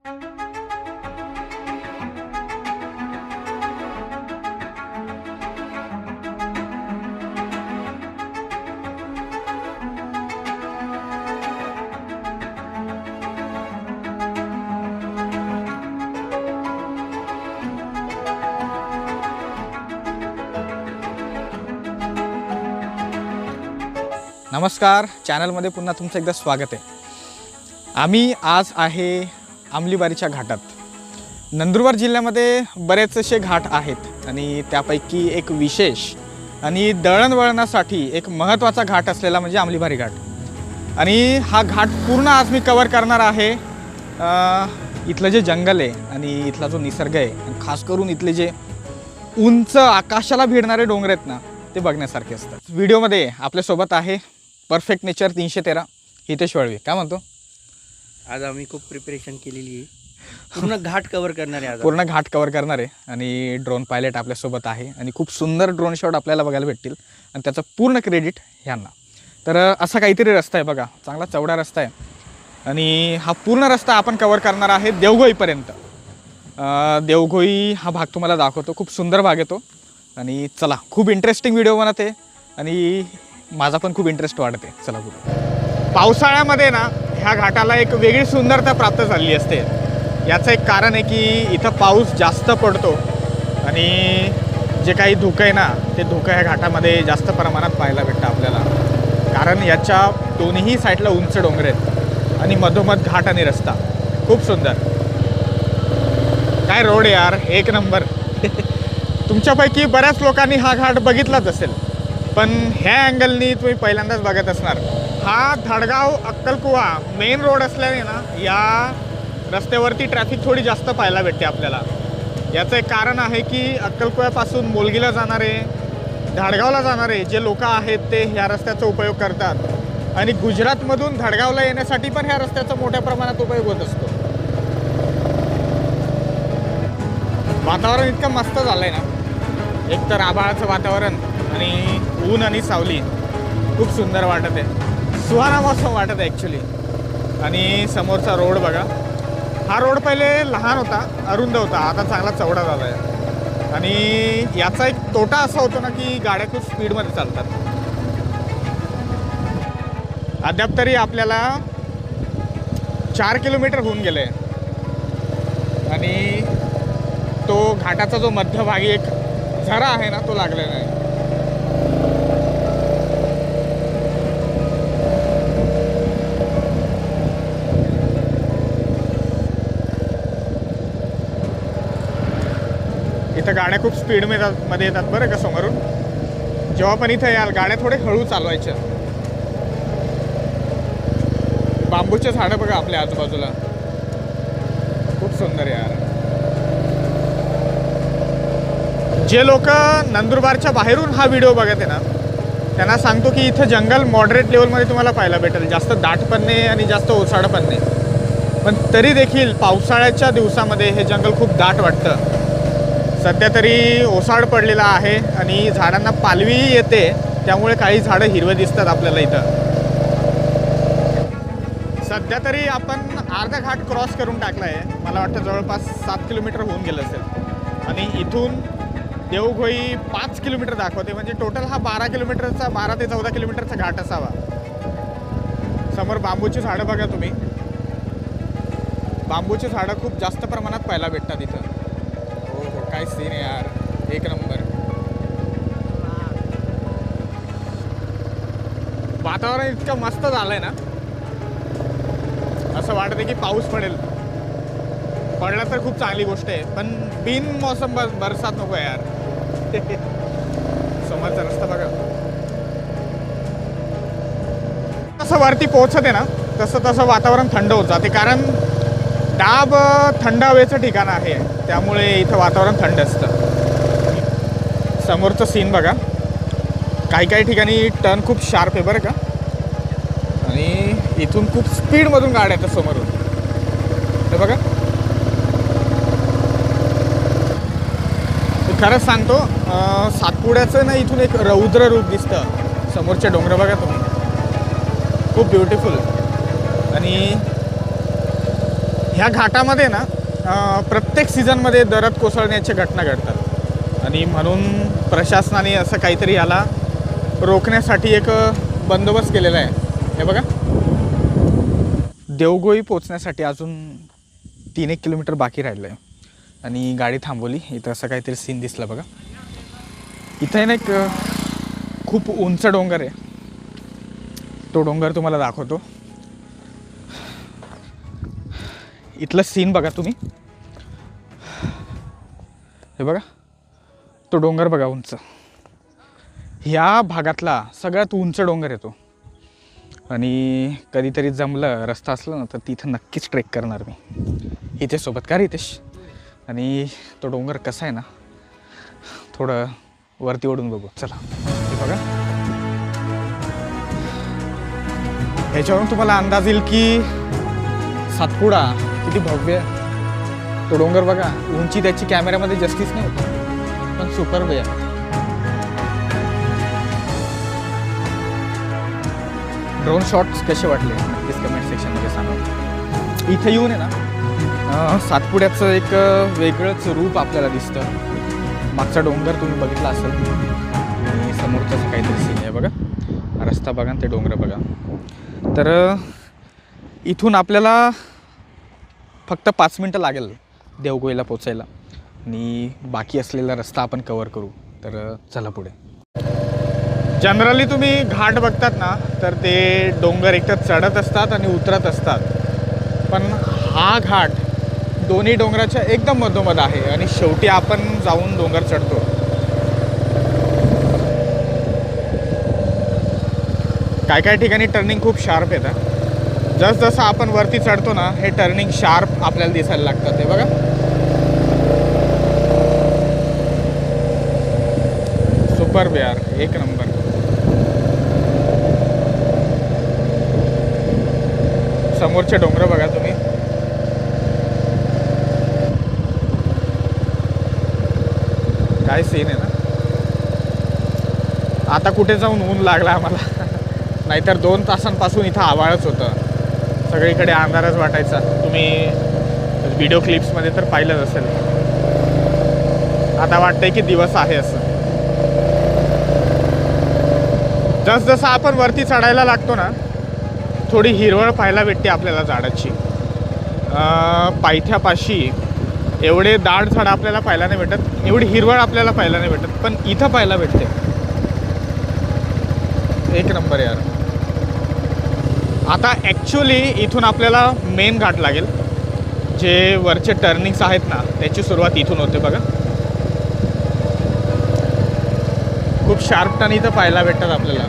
नमस्कार, चॅनलमध्ये पुन्हा तुमचं एकदा स्वागत आहे। आम्ही आज आहे आमलीबारीच्या घाटात। नंदुरबार जिल्ह्यामध्ये बरेच असे घाट आहेत आणि त्यापैकी एक विशेष आणि दळणवळणासाठी एक महत्त्वाचा घाट असलेला म्हणजे आमलीबारी घाट। आणि हा घाट पूर्ण आज मी कव्हर करणार आहे। इथलं जे जंगल आहे आणि इथला जो निसर्ग आहे आणि खास करून इथले जे उंच आकाशाला भिडणारे डोंगर आहेत ना, ते बघण्यासारखे असतात। व्हिडिओमध्ये आपल्यासोबत आहे परफेक्ट नेचर 313 हितेश वळवे। काय म्हणतो? आज आम्ही खूप प्रिपरेशन केलेली आहे, पूर्ण घाट कव्हर करणार आहे। पूर्ण घाट कव्हर करणार आहे आणि ड्रोन पायलट आपल्यासोबत आहे आणि खूप सुंदर ड्रोन शॉट आपल्याला बघायला भेटतील आणि त्याचं पूर्ण क्रेडिट ह्यांना। तर असा काहीतरी रस्ता आहे बघा, चांगला चौडा रस्ता आहे आणि हा पूर्ण रस्ता आपण कव्हर करणार आहे देवघोईपर्यंत। देवघोई हा भाग तुम्हाला दाखवतो, खूप सुंदर भाग येतो आणि चला, खूप इंटरेस्टिंग व्हिडिओ बनते आणि माझा पण खूप इंटरेस्ट वाढते। चला पुढे। पावसाळ्यामध्ये ना ह्या घाटाला एक वेगळी सुंदरता प्राप्त झाली असते। याचं एक कारण आहे की इथं पाऊस जास्त पडतो आणि जे काही धुकं आहे ना, ते धुकं ह्या घाटामध्ये जास्त प्रमाणात पाहायला भेटतं आपल्याला, कारण याच्या दोन्ही साईडला उंच डोंगर आहेत आणि मधोमध घाट आणि रस्ता खूप सुंदर। काय रोड यार, एक नंबर। तुमच्यापैकी बऱ्याच लोकांनी हा घाट बघितलाच असेल, पण ह्या अँगलनी तुम्ही पहिल्यांदाच बघत असणार। हा धडगाव अक्कलकुवा मेन रोड असल्याने ना या रस्त्यावरती ट्रॅफिक थोडी जास्त पाहायला भेटते आपल्याला। याचं एक कारण आहे की अक्कलकुव्यापासून मोलगीला जाणारे, धडगावला जाणारे जे लोक आहेत ते ह्या रस्त्याचा उपयोग करतात आणि गुजरातमधून धडगावला येण्यासाठी पण ह्या रस्त्याचा मोठ्या प्रमाणात उपयोग होत असतो। वातावरण इतकं मस्त झालं आहे ना, एक तर आभाळाचं वातावरण आणि ऊन आणि सावली खूप सुंदर वाटत आहे, सुहाना मौसम वाटत आहे ॲक्च्युली। आणि समोरचा रोड बघा, हा रोड पहिले लहान होता, अरुंद होता, आता चांगला चौडा झाला आहे आणि याचा एक तोटा असा होतो ना की गाड्या खूप स्पीडमध्ये चालतात। अद्याप तरी आपल्याला 4 किलोमीटर होऊन गेले आणि तो घाटाचा जो मध्यभागी एक झरा आहे ना, तो लागलेला आहे। इथं गाड्या खूप स्पीडमध्ये येतात बरं का समोरून। जेव्हा पण इथं याल गाड्या थोडे हळू चालवायच्या। बांबूचे झाडं बघा आपल्या आजूबाजूला, खूप सुंदर यार। जे लोक नंदुरबारच्या बाहेरून हा व्हिडिओ बघत आहे ना, त्यांना सांगतो की इथं जंगल मॉडरेट लेवलमध्ये तुम्हाला पाहायला भेटेल, जास्त दाट पण नाही आणि जास्त ओसाड पण नाही। पण तरी देखील पावसाळ्याच्या दिवसामध्ये हे जंगल खूप दाट वाटतं। सध्या तरी ओसाड पडलेला आहे आणि झाडांना पालवी येते, त्यामुळे काही झाडं हिरवे दिसतात आपल्याला इथं। सध्या तरी आपण अर्धा घाट क्रॉस करून टाकला आहे, मला वाटतं जवळपास 7 किलोमीटर होऊन गेलं असेल आणि इथून देवघोई 5 किलोमीटर दाखवते, म्हणजे टोटल हा 12 किलोमीटरचा 12 ते 14 किलोमीटरचा घाट असावा। समोर बांबूची झाडं बघा तुम्ही, बांबूची झाडं खूप जास्त प्रमाणात पाहायला भेटतात इथं। हो, काय सीन आहे यार, एक नंबर। वातावरण इतकं मस्त झालंय ना, असं वाटतं की पाऊस पडेल। पडला तर खूप चांगली गोष्ट आहे, पण बिन मौसम बरसात नको यार। समोरचा रस्ता बघा, तसं वरती पोहोचते ना तसं तसं वातावरण थंड होत जाते, कारण डाब थंड हवेचं ठिकाण आहे, त्यामुळे इथं वातावरण थंड असतं। समोरचं सीन बघा, काही काही ठिकाणी टर्न खूप शार्प आहे बरं का, आणि इथून खूप स्पीडमधून गाड्या येतात समोरून, हे बघा। खरंच सांगतो, सातपुड्याचं ना इथून एक रौद्र रूप दिसतं। समोरचे डोंगर बघा तुम्ही, खूप ब्युटिफुल आणि ह्या घाटामध्ये ना प्रत्येक सीझनमध्ये दरड कोसळण्याच्या घटना घडतात आणि म्हणून प्रशासनाने असं काहीतरी याला रोखण्यासाठी एक बंदोबस्त केलेला आहे. हे बघा, देवगोई पोचण्यासाठी अजून 3-1 किलोमीटर बाकी राहिलं आहे आणि गाडी थांबवली. इथं असं काहीतरी सीन दिसलं बघा. इथं ना एक खूप उंच डोंगर आहे. तो डोंगर तुम्हाला दाखवतो. इथलं सीन बघा तुम्ही. हे बघा, तो डोंगर बघा उंच. ह्या भागातला सगळ्यात उंच डोंगर येतो आणि कधीतरी जमलं रस्ता असला ना तर तिथं नक्कीच ट्रेक करणार मी हितेशसोबत. का रितेश? आणि तो डोंगर कसा आहे ना, थोडं वरती ओढून बघू. चला, हे बघा. ह्याच्यावरून तुम्हाला अंदाज येईल की सातपुडा किती भव्य. तो डोंगर बघा, उंची त्याची कॅमेऱ्यामध्ये जास्तीच नाही होत पण सुपर वे आहे. ड्रोन शॉट्स कसे वाटले नक्कीच कमेंट सेक्शनमध्ये सांगा. इथं येऊन आहे ना सातपुड्याचं एक वेगळंच रूप आपल्याला दिसतं. मागचा डोंगर तुम्ही बघितला असेल आणि समोरचं काहीतरी सीन आहे बघा. रस्ता बघा आणि ते डोंगर बघा. तर इथून आपल्याला फक्त 5 मिनटं लागेल देवगोईला पोचायला आणि बाकी असलेला रस्ता आपण कवर करू. तर चला पुढे. जनरली तुम्ही घाट बघतात ना तर ते डोंगर एकतर चढत असतात आणि उतरत असतात, पण हा घाट दोन्ही डोंगराच्या एकदम मधोमध आहे आणि शेवटी आपण जाऊन डोंगर चढतो. काय ठिकाणी टर्निंग खूप शार्प येतात. जसं आपण वरती चढतो ना हे टर्निंग शार्प आपल्याला दिसायला लागतात. हे बघा, सुपर यार, एक नंबर. समोरचे डोंगर बघा तुम्ही. काय सीन आहे ना. आता कुठे जाऊन ऊन लागला आम्हाला नाहीतर 2 तासांपासून इथं आभाळच होतं. सगळीकडे अंधारच वाटायचा. तुम्ही व्हिडिओ क्लिप्समध्ये तर पाहिलंच असेल. आता वाटतंय की दिवस आहे असं. जसं आपण वरती चढायला लागतो ना थोडी हिरवळ पाहायला भेटते आपल्याला झाडाची. पायथ्यापाशी एवढे दाट झाड आपल्याला पाहायला नाही भेटत, एवढी हिरवळ आपल्याला पाहायला नाही भेटत, पण इथं पाहायला भेटते. एक नंबर यार. आता ॲक्च्युली इथून आपल्याला मेन घाट लागेल. जे वरचे टर्निंग्स आहेत ना त्याची सुरुवात इथून होते बघा. खूप शार्प टर्न इथं पाहायला भेटतात आपल्याला.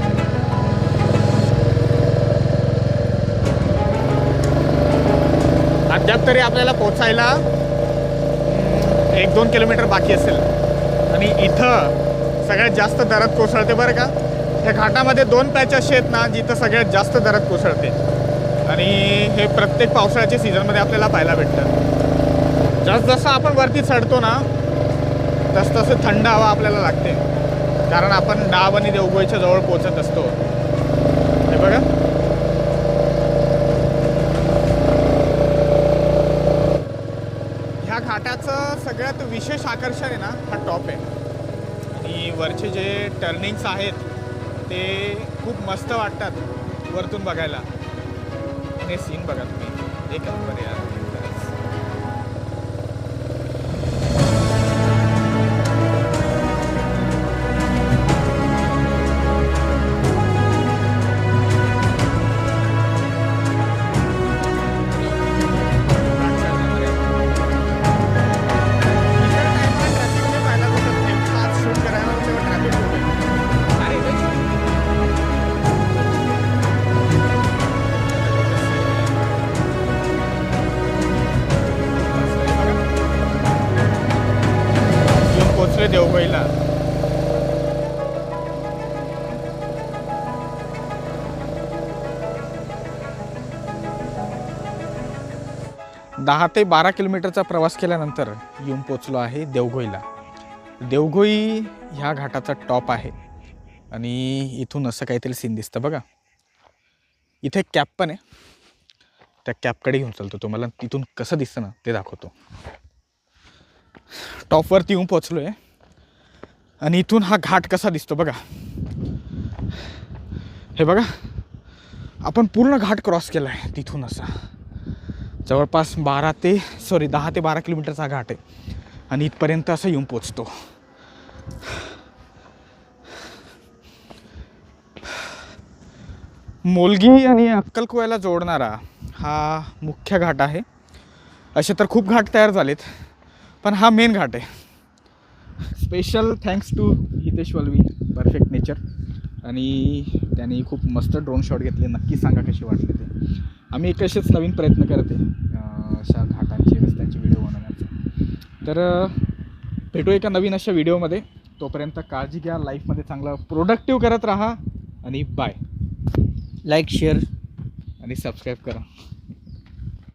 अद्याप तरी आपल्याला पोचायला 1-2 किलोमीटर बाकी असेल आणि इथं सगळ्यात जास्त दरड कोसळते बरं का. ह्या घाटामध्ये 2 पॅच असे आहेत ना जिथं सगळ्यात जास्त दरड कोसळते आणि हे प्रत्येक पावसाळ्याच्या सीझनमध्ये आपल्याला पाहायला भेटतं. जसं आपण वरती चढतो ना तसं थंड हवा आपल्याला लागते, कारण आपण डाब आणि देवगोईच्या जवळ पोचत असतो. हे बघा, ह्या घाटाचं सगळ्यात विशेष आकर्षण आहे ना हा टॉप आहे आणि वरचे जे टर्निंग्स आहेत ते खूप मस्त वाटतात वरतून बघायला. हे सीन बघा तुम्ही, एक नंबर यार. देवगोईला 10 ते 12 किलोमीटरचा प्रवास केल्यानंतर येऊन पोचलो आहे देवगोईला. देवगोई ह्या घाटाचा टॉप आहे आणि इथून असं काहीतरी सीन दिसतं बघा. इथे कॅप पण आहे त्या कॅपकडे घेऊन चालतो. तुम्हाला तिथून कसं दिसतं ना ते दाखवतो. टॉपवरती येऊन पोचलो आहे आणि इथून हा घाट कसा दिसतो बघा. हे बघा, आपण पूर्ण घाट क्रॉस केला आहे तिथून. असा जवळपास 10 ते 12 किलोमीटरचा घाट आहे आणि इथपर्यंत असं येऊन पोचतो. मोलगी आणि अक्कलकुव्याला जोडणारा हा मुख्य घाट आहे. असे तर खूप घाट तयार झालेत, पण हा मेन घाट आहे. Special thanks to Hitesh Valvi, perfect nature. आणि त्यांनी खूप मस्त ड्रोन शॉट घेतले. नक्की सांगा कसे वाटले ते. आम्ही एक असेच नवीन प्रयत्न करत आहे अशा घाटांचे रस्त्यांचे व्हिडिओ बनवण्याचा. तर भेटू एका नवीन अशा व्हिडिओमध्ये. तोपर्यंत काळजी घ्या, लाईफमध्ये चांगलं प्रोडक्टिव्ह करत राहा आणि बाय. लाईक शेअर आणि सबस्क्राईब करा.